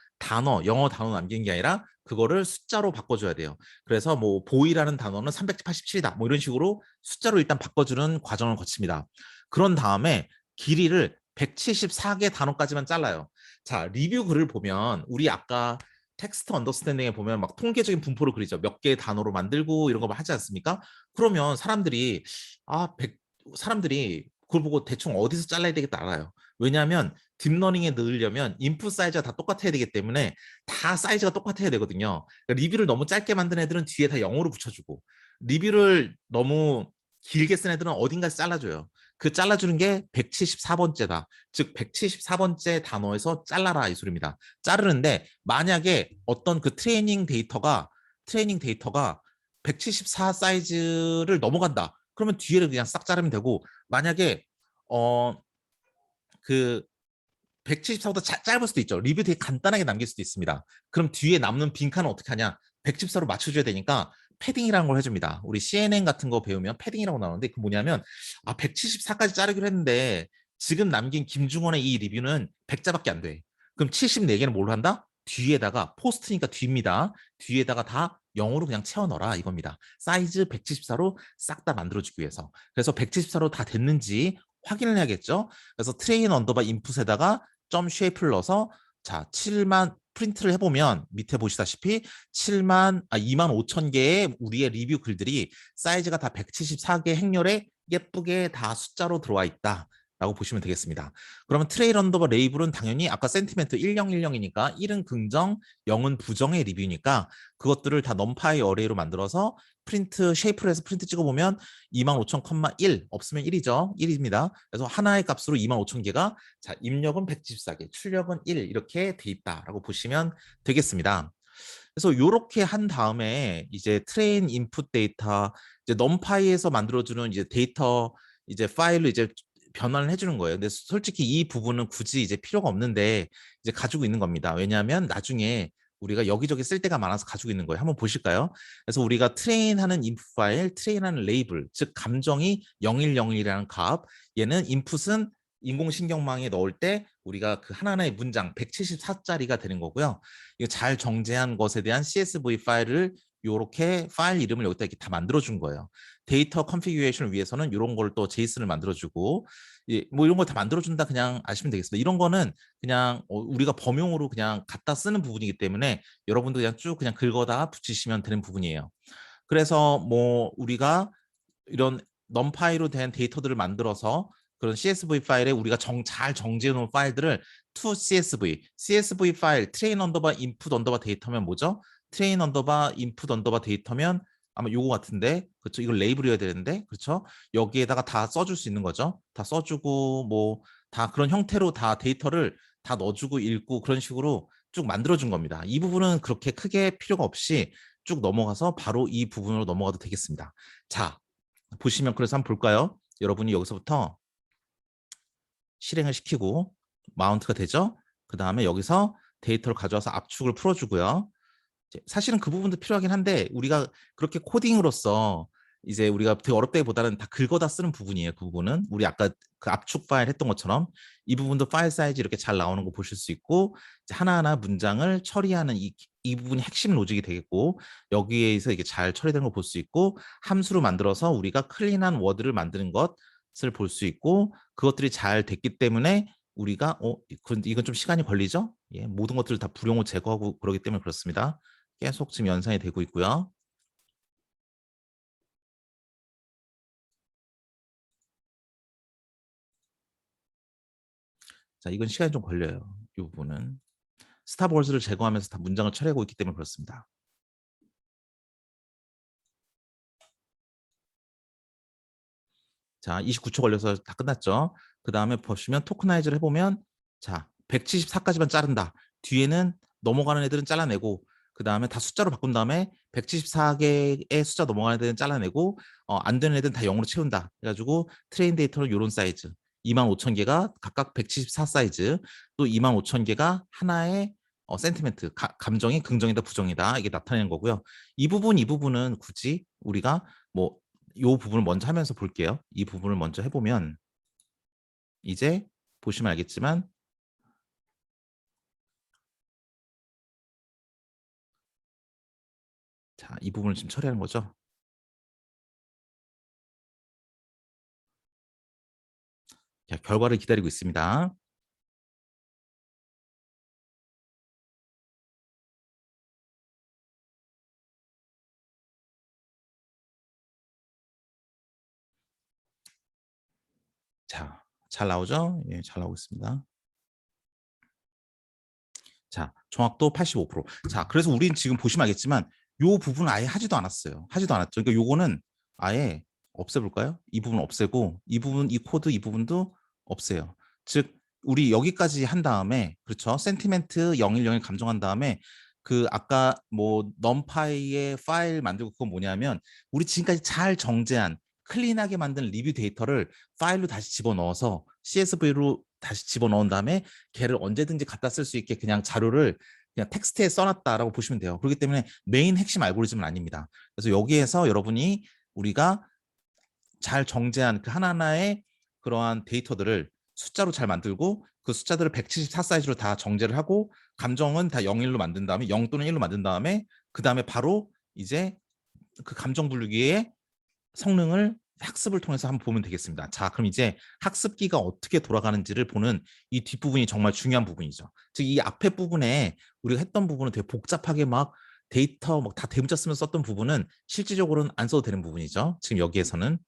영어 단어 남기는 게 아니라 그거를 숫자로 바꿔줘야 돼요. 그래서 뭐 보이라는 단어는 387이다. 뭐 이런 식으로 숫자로 일단 바꿔주는 과정을 거칩니다. 그런 다음에 길이를 174개 단어까지만 잘라요. 자, 리뷰 글을 보면 우리 아까 텍스트 언더스탠딩에 보면 막 통계적인 분포를 그리죠. 몇 개의 단어로 만들고 이런 거 하지 않습니까? 그러면 사람들이 그걸 보고 대충 어디서 잘라야 되겠다 알아요. 왜냐하면 딥러닝에 넣으려면 인풋 사이즈가 다 똑같아야 되기 때문에 다 사이즈가 똑같아야 되거든요. 그러니까 리뷰를 너무 짧게 만든 애들은 뒤에 다 영어로 붙여주고 리뷰를 너무 길게 쓴 애들은 어딘가에서 잘라줘요. 그 잘라주는 게 174번째다. 즉 174번째 단어에서 잘라라 이 소리입니다. 자르는데 만약에 어떤 그 트레이닝 데이터가 174 사이즈를 넘어간다. 그러면 뒤에를 그냥 싹 자르면 되고 만약에 그 174보다 짧을 수도 있죠. 리뷰 되게 간단하게 남길 수도 있습니다. 그럼 뒤에 남는 빈칸은 어떻게 하냐? 174로 맞춰줘야 되니까 패딩이라는 걸 해줍니다. 우리 CNN 같은 거 배우면 패딩이라고 나오는데 그 뭐냐면 174까지 자르기로 했는데 지금 남긴 김중원의 이 리뷰는 100자밖에 안 돼. 그럼 74개는 뭘로 한다? 뒤에다가 포스트니까 뒤입니다. 뒤에다가 다 영어로 그냥 채워 넣어라 이겁니다. 사이즈 174로 싹 다 만들어주기 위해서. 그래서 174로 다 됐는지 확인을 해야겠죠. 그래서 트레인 언더바 인풋에다가 점 쉐이프를 넣어서 자 7만 프린트를 해보면 밑에 보시다시피 2만 5천 개의 우리의 리뷰 글들이 사이즈가 다 174개 행렬에 예쁘게 다 숫자로 들어와 있다. 라고 보시면 되겠습니다. 그러면 트레일 언더바 레이블은 당연히 아까 센티멘트 1010이니까 1은 긍정, 0은 부정의 리뷰니까 그것들을 다 넘파이 어레이로 만들어서 프린트 쉐이프를 해서 프린트 찍어보면 25,000,1 없으면 1이죠. 1입니다. 그래서 하나의 값으로 25,000개가 자 입력은 174개, 출력은 1 이렇게 돼 있다라고 보시면 되겠습니다. 그래서 이렇게 한 다음에 이제 트레인 인풋 데이터 이제 넘파이에서 만들어주는 이제 데이터 이제 파일로 이제 변환을 해주는 거예요. 근데 솔직히 이 부분은 굳이 이제 필요가 없는데 이제 가지고 있는 겁니다. 왜냐하면 나중에 우리가 여기저기 쓸 데가 많아서 가지고 있는 거예요. 한번 보실까요? 그래서 우리가 트레인하는 인풋 파일, 트레인하는 레이블, 즉 감정이 0101이라는 값, 얘는 인풋은 인공신경망에 넣을 때 우리가 그 하나하나의 문장 174짜리가 되는 거고요. 이거 잘 정제한 것에 대한 CSV 파일을 이렇게 파일 이름을 여기다 이렇게 다 만들어준 거예요. 데이터 컨피규레이션을 위해서는 이런 걸 또 제이슨을 만들어주고 뭐 이런 걸 다 만들어준다 그냥 아시면 되겠습니다. 이런 거는 그냥 우리가 범용으로 그냥 갖다 쓰는 부분이기 때문에 여러분도 그냥 쭉 그냥 긁어다 붙이시면 되는 부분이에요. 그래서 뭐 우리가 이런 넘파이로 된 데이터들을 만들어서 그런 CSV 파일에 우리가 잘 정제해 놓은 파일들을 to CSV 파일 트레인 언더바 인풋 언더바 데이터면 뭐죠? 트레인 언더바 인풋 언더바 데이터면 아마 요거 같은데 그렇죠? 이걸 레이블이어야 되는데 그렇죠? 여기에다가 다 써줄 수 있는 거죠. 다 써주고 뭐 다 그런 형태로 다 데이터를 다 넣어주고 읽고 그런 식으로 쭉 만들어준 겁니다. 이 부분은 그렇게 크게 필요가 없이 쭉 넘어가서 바로 이 부분으로 넘어가도 되겠습니다. 자, 보시면 그래서 한번 볼까요? 여러분이 여기서부터 실행을 시키고 마운트가 되죠? 그 다음에 여기서 데이터를 가져와서 압축을 풀어주고요. 사실은 그 부분도 필요하긴 한데 우리가 그렇게 코딩으로서 이제 우리가 되게 어렵다기보다는 다 긁어다 쓰는 부분이에요. 그 부분은 우리 아까 그 압축 파일 했던 것처럼 이 부분도 파일 사이즈 이렇게 잘 나오는 거 보실 수 있고 하나하나 문장을 처리하는 이 부분이 핵심 로직이 되겠고 여기에서 이게 잘 처리되는 걸 볼 수 있고 함수로 만들어서 우리가 클린한 워드를 만드는 것 볼 수 있고 그것들이 잘 됐기 때문에 우리가 이건 좀 시간이 걸리죠? 예, 모든 것들을 다 불용을 제거하고 그러기 때문에 그렇습니다. 계속 지금 연산이 되고 있고요. 자, 이건 시간이 좀 걸려요. 이 부분은. 스탑월즈를 제거하면서 다 문장을 처리하고 있기 때문에 그렇습니다. 자, 29초 걸려서 다 끝났죠. 그 다음에 보시면 토크나이즈를 해보면 자, 174까지만 자른다. 뒤에는 넘어가는 애들은 잘라내고 그 다음에 다 숫자로 바꾼 다음에 174개의 숫자 넘어가는 애들은 잘라내고 안 되는 애들은 다 0으로 채운다. 그래가지고 트레인 데이터는 이런 사이즈 25,000개가 각각 174 사이즈 또 25,000개가 하나의 센티멘트, 감정이 긍정이다 부정이다 이게 나타내는 거고요. 이 부분은 굳이 우리가 뭐 이 부분을 먼저 하면서 볼게요. 이 부분을 먼저 해보면 이제 보시면 알겠지만 자, 이 부분을 지금 처리하는 거죠. 자, 결과를 기다리고 있습니다. 자, 잘 나오죠? 예, 잘 나오고 있습니다. 자, 정확도 85%. 자, 그래서 우린 지금 보시면 알겠지만 요 부분은 아예 하지도 않았어요. 하지도 않았죠. 그러니까 요거는 아예 없애볼까요? 이 부분 없애고 이 부분, 이 코드 이 부분도 없애요. 즉 우리 여기까지 한 다음에 그렇죠. 센티멘트 010을 감정한 다음에 그 아까 뭐 넘파이의 파일 만들고 그건 뭐냐면 우리 지금까지 잘 정제한 클린하게 만든 리뷰 데이터를 파일로 다시 집어넣어서 CSV로 다시 집어넣은 다음에 걔를 언제든지 갖다 쓸 수 있게 그냥 자료를 그냥 텍스트에 써놨다라고 보시면 돼요. 그렇기 때문에 메인 핵심 알고리즘은 아닙니다. 그래서 여기에서 여러분이 우리가 잘 정제한 그 하나하나의 그러한 데이터들을 숫자로 잘 만들고 그 숫자들을 174 사이즈로 다 정제를 하고 감정은 다 0, 1로 만든 다음에 0 또는 1로 만든 다음에 그 다음에 바로 이제 그 감정 분류기의 성능을 학습을 통해서 한번 보면 되겠습니다. 자, 그럼 이제 학습기가 어떻게 돌아가는지를 보는 이 뒷부분이 정말 중요한 부분이죠. 즉, 이 앞에 부분에 우리가 했던 부분은 되게 복잡하게 막 데이터 막 다 대문자 쓰면서 썼던 부분은 실질적으로는 안 써도 되는 부분이죠. 지금 여기에서는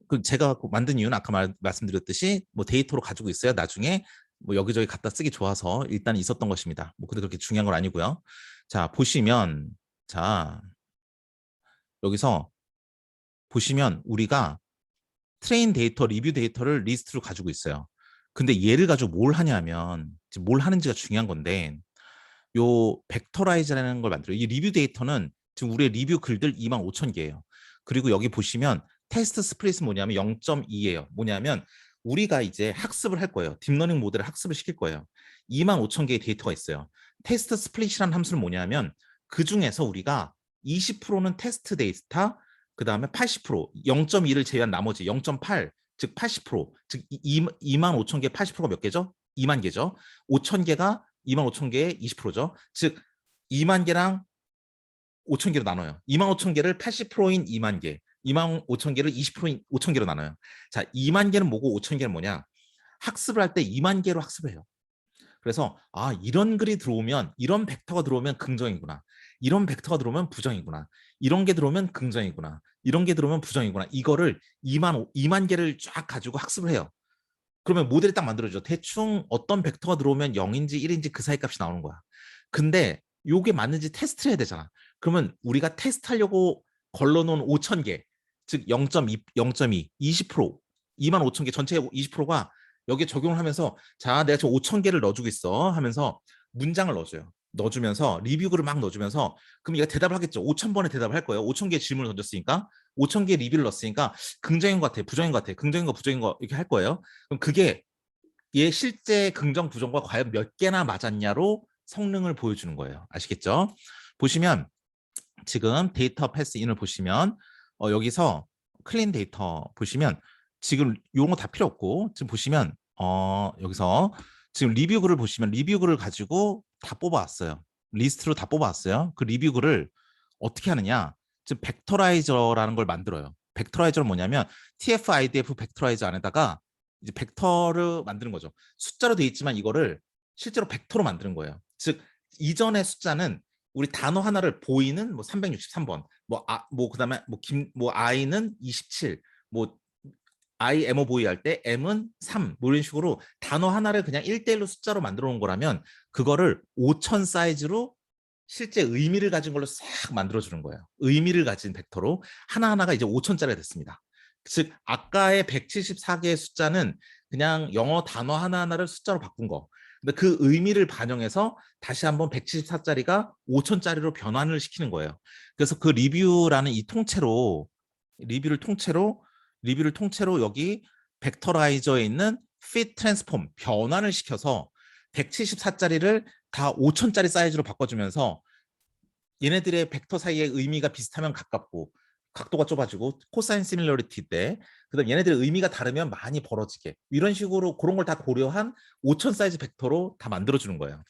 그 제가 만든 이유는 아까 말씀드렸듯이 뭐 데이터로 가지고 있어야 나중에 뭐 여기저기 갖다 쓰기 좋아서 일단 있었던 것입니다. 뭐 근데 그렇게 중요한 건 아니고요. 자, 보시면 자, 여기서 보시면 우리가 트레인 데이터, 리뷰 데이터를 리스트로 가지고 있어요. 근데 얘를 가지고 뭘 하냐면 지금 뭘 하는지가 중요한 건데 요 벡터라이즈라는 걸 만들어요. 이 리뷰 데이터는 지금 우리의 리뷰 글들 25,000개예요. 그리고 여기 보시면 테스트 스플릿은 뭐냐면 0.2예요. 뭐냐면 우리가 이제 학습을 할 거예요. 딥러닝 모델을 학습을 시킬 거예요. 25,000개의 데이터가 있어요. 테스트 스플릿이라는 함수는 뭐냐면 그 중에서 우리가 20%는 테스트 데이터, 그 다음에 80%, 0.2를 제외한 나머지 0.8, 즉 80%, 즉 25,000개 80%가 몇 개죠? 2만 개죠. 5,000개가 25,000개의 20%죠. 즉 2만 개랑 5,000개로 나눠요. 25,000개를 80%인 2만 개, 25,000개를 20%인 5,000개로 나눠요. 자, 2만 개는 뭐고 5,000개는 뭐냐? 학습을 할 때 2만 개로 학습을 해요. 그래서 이런 글이 들어오면 이런 벡터가 들어오면 긍정이구나. 이런 벡터가 들어오면 부정이구나. 이런 게 들어오면 긍정이구나. 이런 게 들어오면 부정이구나. 이거를 2만 개를 쫙 가지고 학습을 해요. 그러면 모델이 딱 만들어져. 대충 어떤 벡터가 들어오면 0인지 1인지 그 사이 값이 나오는 거야. 근데 요게 맞는지 테스트를 해야 되잖아. 그러면 우리가 테스트하려고 걸러놓은 5,000개, 즉 0.2, 0.2, 20%, 25,000개 전체 20%가 여기에 적용을 하면서 자, 내가 지금 5,000개를 넣어주고 있어 하면서 문장을 넣어줘요. 넣어주면서 리뷰글을 막 넣어주면서 그럼 얘가 대답을 하겠죠. 5,000번에 대답을 할 거예요. 5,000개의 질문을 던졌으니까 5,000개의 리뷰를 넣었으니까 긍정인 것 같아, 부정인 것 같아, 긍정인 거, 부정인 거 이렇게 할 거예요. 그럼 그게 얘 실제 긍정, 부정과 과연 몇 개나 맞았냐로 성능을 보여주는 거예요. 아시겠죠? 보시면 지금 데이터 패스인을 보시면 여기서 클린 데이터 보시면 지금 이런 거 다 필요 없고 지금 보시면 여기서 지금 리뷰 글을 보시면 리뷰 글을 가지고 다 뽑아왔어요. 리스트로 다 뽑아왔어요. 그 리뷰 글을 어떻게 하느냐? 지금 벡터라이저라는 걸 만들어요. 벡터라이저는 뭐냐면 TF-IDF 벡터라이저 안에다가 이제 벡터를 만드는 거죠. 숫자로 돼 있지만 이거를 실제로 벡터로 만드는 거예요. 즉 이전의 숫자는 우리 단어 하나를 보이는 뭐 363번, 뭐 그다음에 뭐 i는 27, 뭐 I M O 보이 할 때 M은 3, 뭐 이런 식으로 단어 하나를 그냥 1대1로 숫자로 만들어 놓은 거라면 그거를 5000 사이즈로 실제 의미를 가진 걸로 싹 만들어주는 거예요. 의미를 가진 벡터로 하나하나가 이제 5000짜리가 됐습니다. 즉 아까의 174개의 숫자는 그냥 영어 단어 하나하나를 숫자로 바꾼 거. 근데 그 의미를 반영해서 다시 한번 174짜리가 5000짜리로 변환을 시키는 거예요. 그래서 그 리뷰라는 이 통째로 리뷰를 통째로 여기 벡터라이저에 있는 fit transform 변환을 시켜서 174짜리를 다 5000짜리 사이즈로 바꿔주면서 얘네들의 벡터 사이의 의미가 비슷하면 가깝고 각도가 좁아지고 코사인 시밀러리티 때 그다음 얘네들의 의미가 다르면 많이 벌어지게 이런 식으로 그런 걸 다 고려한 5000 사이즈 벡터로 다 만들어주는 거예요.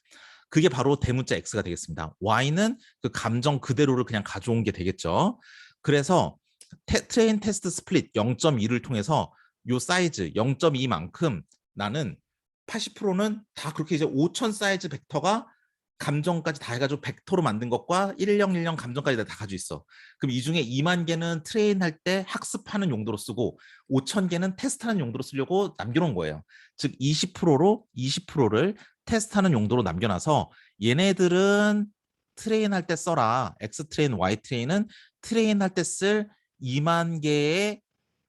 그게 바로 대문자 x가 되겠습니다. y는 그 감정 그대로를 그냥 가져온 게 되겠죠. 그래서 트레인 테스트 스플릿 0.2를 통해서 요 사이즈 0.2만큼 나는 80%는 다 그렇게 이제 5000 사이즈 벡터가 감정까지 다 해가지고 벡터로 만든 것과 1010 감정까지 다 가지고 있어. 그럼 이 중에 2만 개는 트레인할 때 학습하는 용도로 쓰고 5천 개는 테스트하는 용도로 쓰려고 남겨놓은 거예요. 즉 20%를 테스트하는 용도로 남겨놔서 얘네들은 트레인할 때 써라. X 트레인, Y 트레인은 트레인할 때 쓸 2만 개의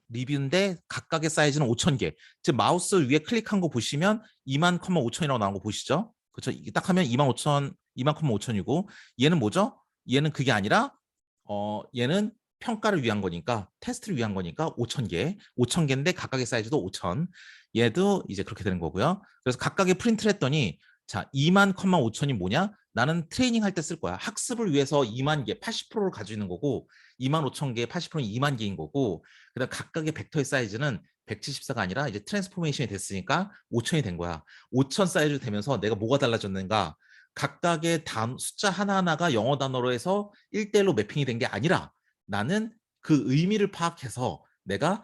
리뷰인데 각각의 사이즈는 5천 개. 즉 마우스 위에 클릭한 거 보시면 2만, 5천이라고 나온 거 보시죠? 그렇죠? 딱 하면 2만 5천, 2만, 5천이고 얘는 뭐죠? 얘는 그게 아니라 얘는 평가를 위한 거니까 테스트를 위한 거니까 5천 개, 5천 개인데 각각의 사이즈도 5천. 얘도 이제 그렇게 되는 거고요. 그래서 각각의 프린트를 했더니 자 2만, 5천이 뭐냐? 나는 트레이닝 할 때 쓸 거야. 학습을 위해서 2만 개, 80%를 가지고 있는 거고 2만 5천 개, 80%는 2만 개인 거고 그다음 각각의 벡터의 사이즈는 174가 아니라 이제 트랜스포메이션이 됐으니까 5천이 된 거야. 5천 사이즈 되면서 내가 뭐가 달라졌는가? 각각의 숫자 하나하나가 영어 단어로 해서 1대1로 매핑이 된 게 아니라 나는 그 의미를 파악해서 내가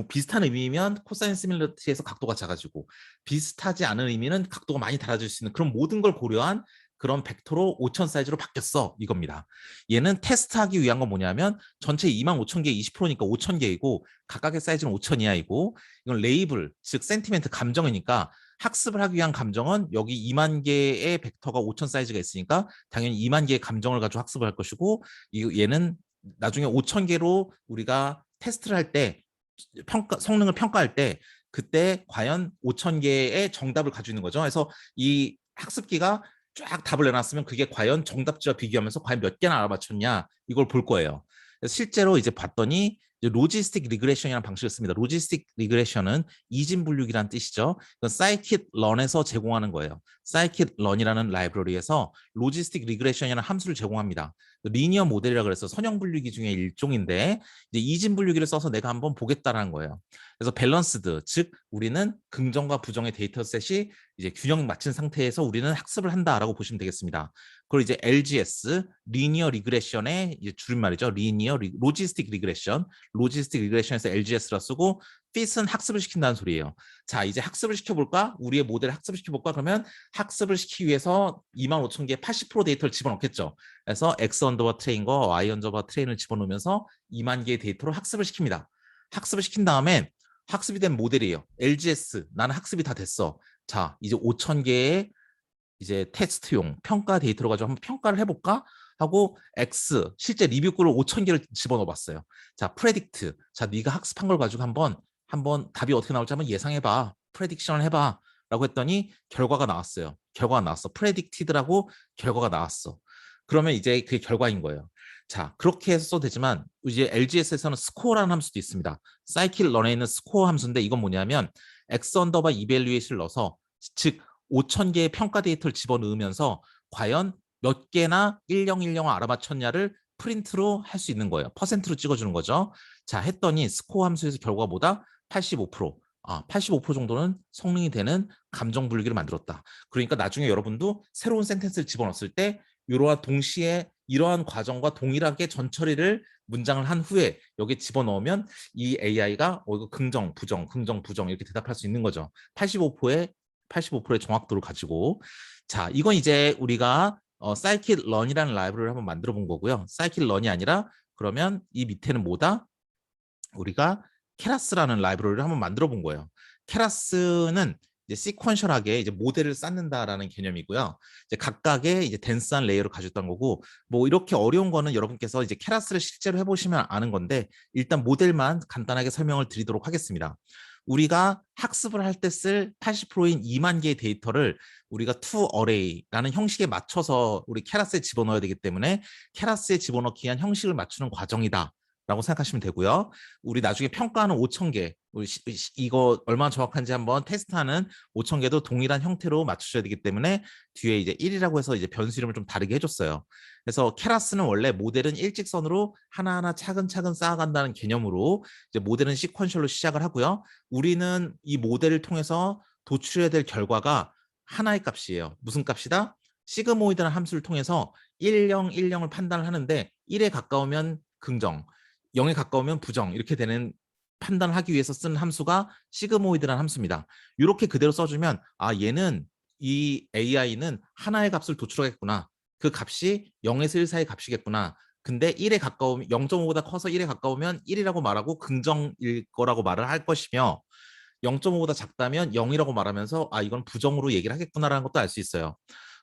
비슷한 의미면 코사인 시밀러리티에서 각도가 작아지고 비슷하지 않은 의미는 각도가 많이 달라질 수 있는 그런 모든 걸 고려한 그런 벡터로 5000 사이즈로 바뀌었어 이겁니다. 얘는 테스트하기 위한 건 뭐냐면 전체 2만 5천 개 20%니까 5천 개이고 각각의 사이즈는 5천이하이고 이건 레이블 즉 센티멘트 감정이니까 학습을 하기 위한 감정은 여기 2만 개의 벡터가 5천 사이즈가 있으니까 당연히 2만 개의 감정을 가지고 학습을 할 것이고 얘는 나중에 5천 개로 우리가 테스트를 할 때 성능을 평가할 때 그때 과연 5천 개의 정답을 가지고 있는 거죠. 그래서 이 학습기가 쫙 답을 내놨으면 그게 과연 정답지와 비교하면서 과연 몇 개나 알아맞혔냐 이걸 볼 거예요. 실제로 이제 봤더니 로지스틱 리그레션이라는 방식을 씁니다. 로지스틱 리그레션은 이진분류기라는 뜻이죠. 이건 scikit-learn에서 제공하는 거예요. scikit-learn이라는 라이브러리에서 로지스틱 리그레션이라는 함수를 제공합니다. 리니어 모델이라고 그래서 선형 분류기 중에 일종인데 이제 이진 분류기를 써서 내가 한번 보겠다라는 거예요. 그래서 밸런스드 즉 우리는 긍정과 부정의 데이터셋이 이제 균형 맞춘 상태에서 우리는 학습을 한다라고 보시면 되겠습니다. 그리고 이제 LGS 리니어 리그레션의 이제 줄임말이죠. 로지스틱 리그레션. 로지스틱 리그레션에서 LGS라 쓰고 fit은 학습을 시킨다는 소리예요. 자, 이제 학습을 시켜볼까? 우리의 모델을 학습을 시켜볼까? 그러면 학습을 시키기 위해서 2만 5천 개의 80% 데이터를 집어넣겠죠. 그래서 X 언더바 트레인과 Y 언더바 트레인을 집어넣으면서 2만 개의 데이터로 학습을 시킵니다. 학습을 시킨 다음에 학습이 된 모델이에요. LGS, 나는 학습이 다 됐어. 자, 이제 5천 개의 이제 테스트용 평가 데이터로 가지고 한번 평가를 해볼까? 하고 X, 실제 리뷰글을 5천 개를 집어넣어 봤어요. 자, 프레딕트. 자, 네가 학습한 걸 가지고 한번 답이 어떻게 나올지 한번 예상해봐. 프레딕션을 해봐. 라고 했더니 결과가 나왔어요. 결과가 나왔어. 프레딕티드라고 결과가 나왔어. 그러면 이제 그게 결과인 거예요. 자, 그렇게 해서 써도 되지만 이제 LGS에서는 스코어라는 함수도 있습니다. scikit-learn에 있는 스코어 함수인데 이건 뭐냐면 X 언더바 이밸류에이션을 넣어서 즉 5천 개의 평가 데이터를 집어넣으면서 과연 몇 개나 1010을 알아맞혔냐를 프린트로 할 수 있는 거예요. 퍼센트로 찍어주는 거죠. 자, 했더니 스코어 함수에서 결과가 뭐다? 85%. 85% 정도는 성능이 되는 감정 분류기를 만들었다. 그러니까 나중에 여러분도 새로운 센텐스를 집어넣었을 때 이러한 동시에 이러한 과정과 동일하게 전처리를 문장을 한 후에 여기에 집어넣으면 이 AI가 이거 긍정, 부정, 긍정, 부정 이렇게 대답할 수 있는 거죠. 85%의 정확도를 가지고. 자, 이건 이제 우리가 scikit-learn이라는 라이브러리를 한번 만들어 본 거고요. scikit-learn이 아니라 그러면 이 밑에는 뭐다? 우리가 케라스라는 라이브러리를 한번 만들어 본 거예요. 케라스는 이제 시퀀셜하게 이제 모델을 쌓는다라는 개념이고요. 이제 각각의 이제 덴스한 레이어를 가졌던 거고, 뭐 이렇게 어려운 거는 여러분께서 이제 케라스를 실제로 해보시면 아는 건데, 일단 모델만 간단하게 설명을 드리도록 하겠습니다. 우리가 학습을 할 때 쓸 80%인 2만 개의 데이터를 우리가 toArray라는 형식에 맞춰서 우리 케라스에 집어넣어야 되기 때문에 케라스에 집어넣기 위한 형식을 맞추는 과정이다. 라고 생각하시면 되고요. 우리 나중에 평가하는 5,000개, 이거 얼마나 정확한지 한번 테스트하는 5,000개도 동일한 형태로 맞추셔야 되기 때문에 뒤에 이제 1이라고 해서 이제 변수 이름을 좀 다르게 해줬어요. 그래서 케라스는 원래 모델은 일직선으로 하나하나 차근차근 쌓아간다는 개념으로 이제 모델은 시퀀셜로 시작을 하고요. 우리는 이 모델을 통해서 도출해야 될 결과가 하나의 값이에요. 무슨 값이다? 시그모이드라는 함수를 통해서 10, 10을 판단을 하는데 1에 가까우면 긍정, 0에 가까우면 부정 이렇게 되는 판단을 하기 위해서 쓰는 함수가 시그모이드라는 함수입니다. 이렇게 그대로 써주면 얘는 이 AI는 하나의 값을 도출하겠구나. 그 값이 0에서 1 사이 값이겠구나. 근데 1에 가까우면 0.5보다 커서 1에 가까우면 1이라고 말하고 긍정일 거라고 말을 할 것이며 0.5보다 작다면 0이라고 말하면서 이건 부정으로 얘기를 하겠구나라는 것도 알 수 있어요.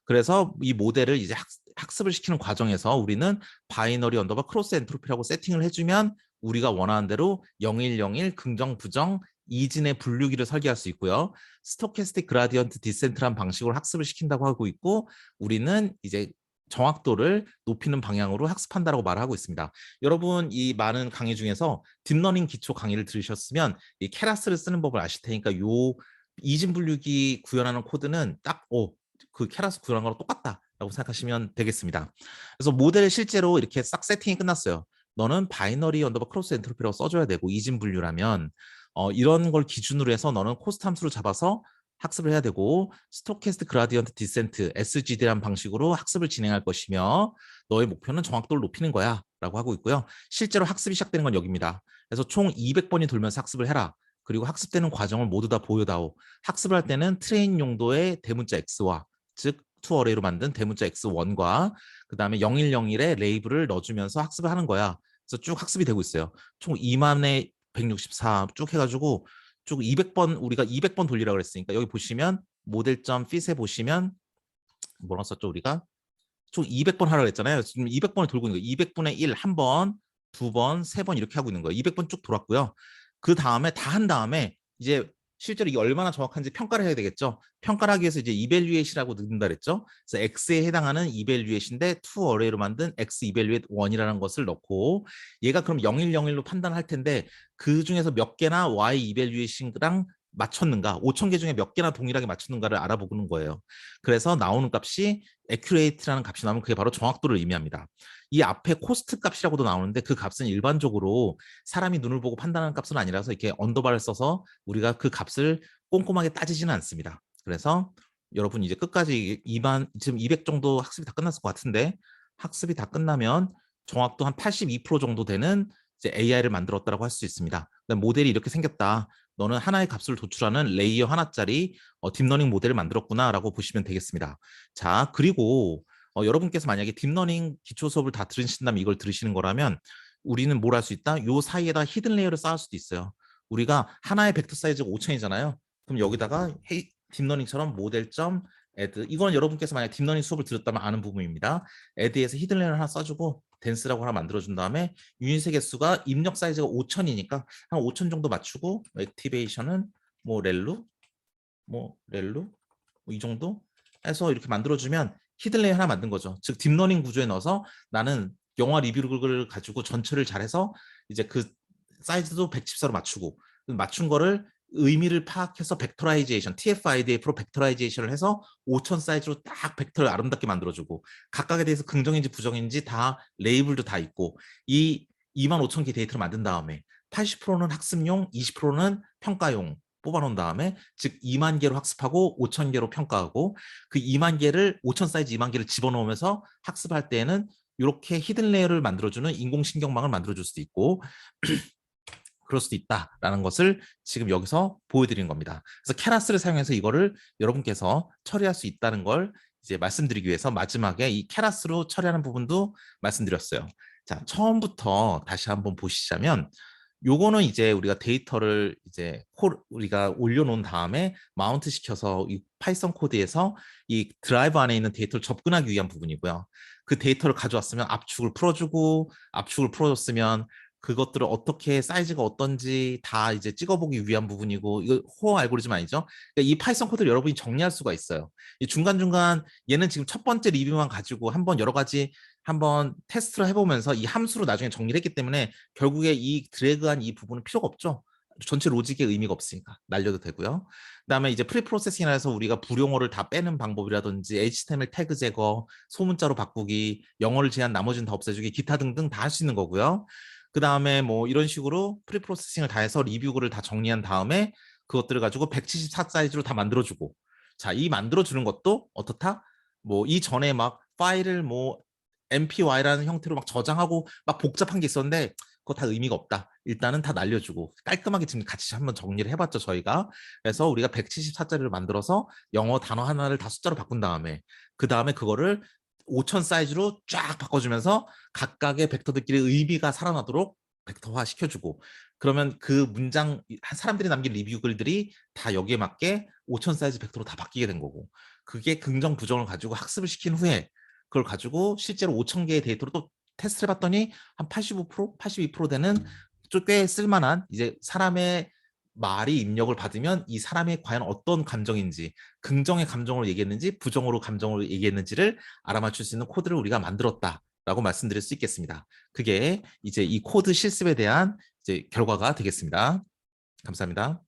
그래서 이 모델을 이제 학습을 시키는 과정에서 우리는 바이너리 언더바 크로스 엔트로피라고 세팅을 해주면 우리가 원하는 대로 0101 긍정 부정 이진의 분류기를 설계할 수 있고요. 스토캐스틱 그라디언트 디센트란 방식으로 학습을 시킨다고 하고 있고 우리는 이제 정확도를 높이는 방향으로 학습한다고 말하고 있습니다. 여러분 이 많은 강의 중에서 딥러닝 기초 강의를 들으셨으면 이 케라스를 쓰는 법을 아실 테니까 요 이진 분류기 구현하는 코드는 딱 그 케라스 구현한 거랑 똑같다라고 생각하시면 되겠습니다. 그래서 모델을 실제로 이렇게 싹 세팅이 끝났어요. 너는 바이너리 언더바 크로스 엔트로피라고 써줘야 되고 이진 분류라면 이런 걸 기준으로 해서 너는 코스트 함수를 잡아서 학습을 해야 되고 스토캐스틱 그라디언트 디센트 SGD라는 방식으로 학습을 진행할 것이며 너의 목표는 정확도를 높이는 거야 라고 하고 있고요. 실제로 학습이 시작되는 건 여기입니다. 그래서 총 200번이 돌면서 학습을 해라. 그리고 학습되는 과정을 모두 다 보여다오. 학습을 할 때는 트레인 용도의 대문자 X와 즉 투어레이로 만든 대문자 X1과 그 다음에 0101에 레이블을 넣어주면서 학습을 하는 거야. 그래서 쭉 학습이 되고 있어요. 총 2만에 164 쭉 해가지고 쭉 200번 우리가 200번 돌리라고 그랬으니까 여기 보시면 모델.점 fit에 보시면 뭐라고 썼죠 우리가? 총 200번 하라고 했잖아요. 지금 200번을 돌고 있는 거예요. 200분의 1, 한 번, 두 번, 세 번 이렇게 하고 있는 거예요. 200번 쭉 돌았고요. 그 다음에 다 한 다음에 이제 실제로 이게 얼마나 정확한지 평가를 해야 되겠죠. 평가를 하기 위해서 이제 evaluate이라고 넣는다 그랬죠. 그래서 x에 해당하는 evaluate인데 to array로 만든 x evaluate 1이라는 것을 넣고 얘가 그럼 0101로 판단할 텐데 그 중에서 몇 개나 y evaluation랑 맞췄는가, 5,000개 중에 몇 개나 동일하게 맞췄는가를 알아보는 거예요. 그래서 나오는 값이 accurate라는 값이 나오면 그게 바로 정확도를 의미합니다. 이 앞에 코스트 값이라고도 나오는데 그 값은 일반적으로 사람이 눈을 보고 판단하는 값은 아니라서 이렇게 언더바를 써서 우리가 그 값을 꼼꼼하게 따지지는 않습니다. 그래서 여러분 이제 끝까지 지금 200 정도 학습이 다 끝났을 것 같은데 학습이 다 끝나면 정확도 한 82% 정도 되는 이제 AI를 만들었다고 할 수 있습니다. 모델이 이렇게 생겼다. 너는 하나의 값을 도출하는 레이어 하나짜리 딥러닝 모델을 만들었구나라고 보시면 되겠습니다. 자, 그리고 여러분께서 만약에 딥러닝 기초 수업을 다 들으신다면 이걸 들으시는 거라면 우리는 뭘 할 수 있다? 요 사이에다 히든 레이어를 쌓을 수도 있어요. 우리가 하나의 벡터 사이즈가 5,000이잖아요. 그럼 여기다가 딥러닝처럼 모델.add 이건 여러분께서 만약 딥러닝 수업을 들었다면 아는 부분입니다. add에서 히든 레이어를 하나 써주고 댄스라고 하나 만들어준 다음에 유닛의 개수가 입력 사이즈가 5,000이니까 한 5,000 정도 맞추고 액티베이션은 뭐 렐루 뭐 이 정도 해서 이렇게 만들어주면 히든 레이어 하나 만든 거죠. 즉 딥러닝 구조에 넣어서 나는 영화 리뷰를 가지고 전체를 잘해서 이제 그 사이즈도 114로 맞추고 맞춘 거를 의미를 파악해서 벡터라이제이션, TF-IDF로 벡터라이제이션을 해서 5,000 사이즈로 딱 벡터를 아름답게 만들어주고 각각에 대해서 긍정인지 부정인지 다 레이블도 다 있고 이 25,000개 데이터를 만든 다음에 80%는 학습용, 20%는 평가용 뽑아놓은 다음에 즉 2만 개로 학습하고 5천 개로 평가하고 그 2만 개를 5천 사이즈 2만 개를 집어넣으면서 학습할 때에는 이렇게 히든 레이어를 만들어주는 인공신경망을 만들어줄 수도 있고 그럴 수도 있다라는 것을 지금 여기서 보여드린 겁니다. 그래서 케라스를 사용해서 이거를 여러분께서 처리할 수 있다는 걸 이제 말씀드리기 위해서 마지막에 이 케라스로 처리하는 부분도 말씀드렸어요. 자, 처음부터 다시 한번 보시자면 요거는 이제 우리가 데이터를 이제 우리가 올려놓은 다음에 마운트 시켜서 이 파이썬 코드에서 이 드라이브 안에 있는 데이터를 접근하기 위한 부분이고요. 그 데이터를 가져왔으면 압축을 풀어주고 압축을 풀어줬으면 그것들을 어떻게 사이즈가 어떤지 다 이제 찍어보기 위한 부분이고 이거 호어 알고리즘 아니죠? 그러니까 이 파이썬 코드를 여러분이 정리할 수가 있어요. 이 중간중간 얘는 지금 첫 번째 리뷰만 가지고 한번 여러 가지 한번 테스트를 해보면서 이 함수로 나중에 정리를 했기 때문에 결국에 이 드래그한 이 부분은 필요가 없죠. 전체 로직의 의미가 없으니까 날려도 되고요. 그다음에 이제 프리프로세싱이라 해서 우리가 불용어를 다 빼는 방법이라든지 HTML 태그 제거, 소문자로 바꾸기, 영어를 제한 나머지는 다 없애주기, 기타 등등 다 할 수 있는 거고요. 그 다음에 뭐 이런 식으로 프리프로세싱을 다 해서 리뷰글을 다 정리한 다음에 그것들을 가지고 174 사이즈로 다 만들어주고 자, 이 만들어주는 것도 어떻다? 뭐 이전에 막 파일을 뭐 MPY라는 형태로 막 저장하고 막 복잡한 게 있었는데 그거 다 의미가 없다. 일단은 다 날려주고 깔끔하게 지금 같이 한번 정리를 해봤죠, 저희가. 그래서 우리가 174자리를 만들어서 영어 단어 하나를 다 숫자로 바꾼 다음에 그 다음에 그거를 5천 사이즈로 쫙 바꿔주면서 각각의 벡터들끼리 의미가 살아나도록 벡터화 시켜주고 그러면 그 문장 사람들이 남긴 리뷰 글들이 다 여기에 맞게 5천 사이즈 벡터로 다 바뀌게 된 거고 그게 긍정 부정을 가지고 학습을 시킨 후에 그걸 가지고 실제로 5천 개의 데이터로 또 테스트를 해봤더니 한 85%, 82% 되는 꽤 쓸만한 이제 사람의 말이 입력을 받으면 이 사람이 과연 어떤 감정인지 긍정의 감정으로 얘기했는지 부정으로 감정으로 얘기했는지를 알아맞힐 수 있는 코드를 우리가 만들었다라고 말씀드릴 수 있겠습니다. 그게 이제 이 코드 실습에 대한 이제 결과가 되겠습니다. 감사합니다.